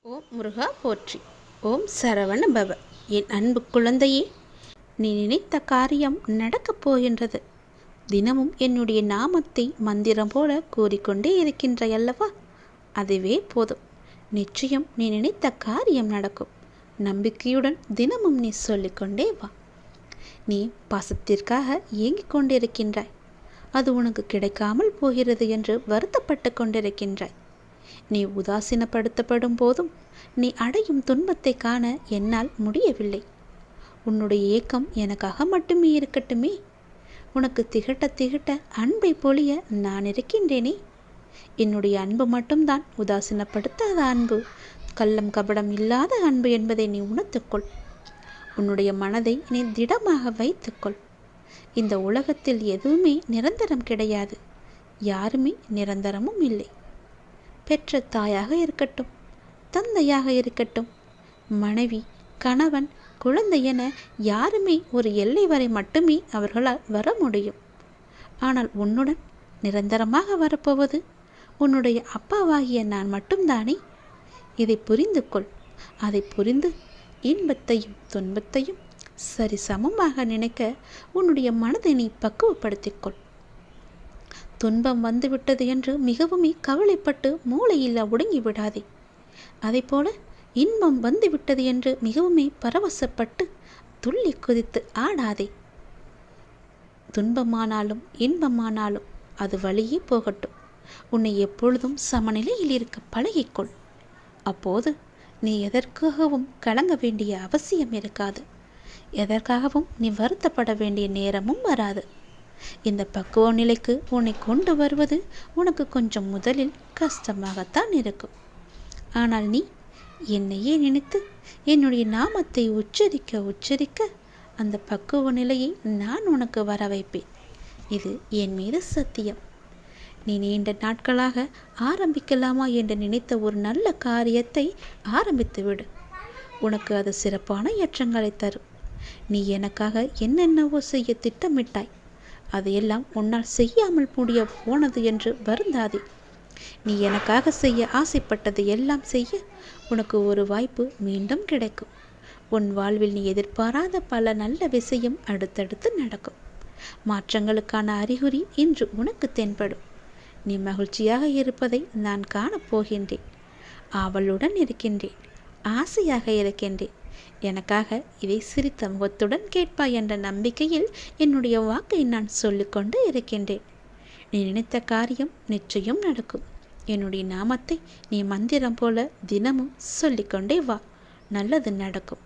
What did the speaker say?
ஓம் முருகா போற்றி. ஓம் சரவண பவ. என் அன்பு குழந்தையே, நீ நினைத்த காரியம் நடக்கப் போகின்றது. தினமும் என்னுடைய நாமத்தை மந்திரம் போல கூறிக்கொண்டே இருக்கின்றையல்லவா? அதுவே போதும். நிச்சயம் நீ நினைத்த காரியம் நடக்கும். நம்பிக்கையுடன் தினமும் நீ சொல்லிக்கொண்டே வா. நீ பாசத்திற்காக ஏங்கிக் கொண்டிருக்கின்றாய். அது உனக்கு கிடைக்காமல் போகிறது என்று வருத்தப்பட்டு கொண்டிருக்கின்றாய். நீ உதாசீனப்படுத்தப்படும் போதும் நீ அடையும் துன்பத்தை காண என்னால் முடியவில்லை. உன்னுடைய ஏக்கம் எனக்காக மட்டுமே இருக்கட்டுமே. உனக்கு திகட்ட திகட்ட அன்பை பொழிய நான் இருக்கின்றேனே. என்னுடைய அன்பு மட்டும்தான் உதாசீனப்படுத்தாத அன்பு, கள்ளம் கபடம் இல்லாத அன்பு என்பதை நீ உணர்த்துக்கொள். உன்னுடைய மனதை நீ திடமாக வைத்துக்கொள். இந்த உலகத்தில் எதுவுமே நிரந்தரம் கிடையாது. யாருமே நிரந்தரமும் இல்லை. பெற்ற தாயாக இருக்கட்டும், தந்தையாக இருக்கட்டும், மனைவி, கணவன், குழந்தை என யாருமே ஒரு எல்லை வரை மட்டுமே அவர்களால் வர முடியும். ஆனால் உன்னுடன் நிரந்தரமாக வரப்போவது உன்னுடைய அப்பாவாகிய நான் மட்டும்தானே. இதை புரிந்து கொள். அதை புரிந்து இன்பத்தையும் துன்பத்தையும் சரி சமமாக நினைக்க உன்னுடைய மனதை நீ பக்குவப்படுத்திக்கொள். துன்பம் வந்துவிட்டது என்று மிகவுமே கவலைப்பட்டு மூளையில் ஒடுங்கி விடாதே. அதை போல இன்பம் வந்துவிட்டது என்று மிகவுமே பரவசப்பட்டு துள்ளி குதித்து ஆடாதே. துன்பமானாலும் இன்பமானாலும் அது வழியே போகட்டும். உன்னை எப்பொழுதும் சமநிலையில் இருக்க பழகிக்கொள். அப்போது நீ எதற்காகவும் கலங்க வேண்டிய அவசியம் இருக்காது. எதற்காகவும் நீ வருத்தப்பட வேண்டிய நேரமும் வராது. இந்த பக்குவ நிலைக்கு உன்னை கொண்டு வருவது உனக்கு கொஞ்சம் முதலில் கஷ்டமாகத்தான் இருக்கும். ஆனால் நீ என்னையே நினைத்து என்னுடைய நாமத்தை உச்சரிக்க உச்சரிக்க அந்த பக்குவ நிலையை நான் உனக்கு வர வைப்பேன். இது என் மீது சத்தியம். நீ நீண்ட நாட்களாக ஆரம்பிக்கலாமா என்று நினைத்த ஒரு நல்ல காரியத்தை ஆரம்பித்து விடு. உனக்கு அது சிறப்பான ஏற்றங்களை தரும். நீ எனக்காக என்னென்னவோ செய்ய திட்டமிட்டாய். அதையெல்லாம் உன்னால் செய்யாமல் முடிய போனது என்று வருந்தாதே. நீ எனக்காக செய்ய ஆசைப்பட்டது எல்லாம் செய்ய உனக்கு ஒரு வாய்ப்பு மீண்டும் கிடைக்கும். உன் வாழ்வில் நீ எதிர்பாராத பல நல்ல விஷயம் அடுத்தடுத்து நடக்கும். மாற்றங்களுக்கான அறிகுறி இன்று உனக்கு தென்படும். நீ மகிழ்ச்சியாக இருப்பதை நான் காணப்போகின்றேன். ஆவலுடன் இருக்கின்றேன். ஆசையாக இருக்கின்றேன். எனக்காக இதை சிரித்த முகத்துடன் கேட்பாய் என்ற நம்பிக்கையில் என்னுடைய வாக்கை நான் சொல்லிக்கொண்டு இருக்கின்றேன். நீ நினைத்த காரியம் நிச்சயம் நடக்கும். என்னுடைய நாமத்தை நீ மந்திரம் போல தினமும் சொல்லிக்கொண்டே வா. நல்லது நடக்கும்.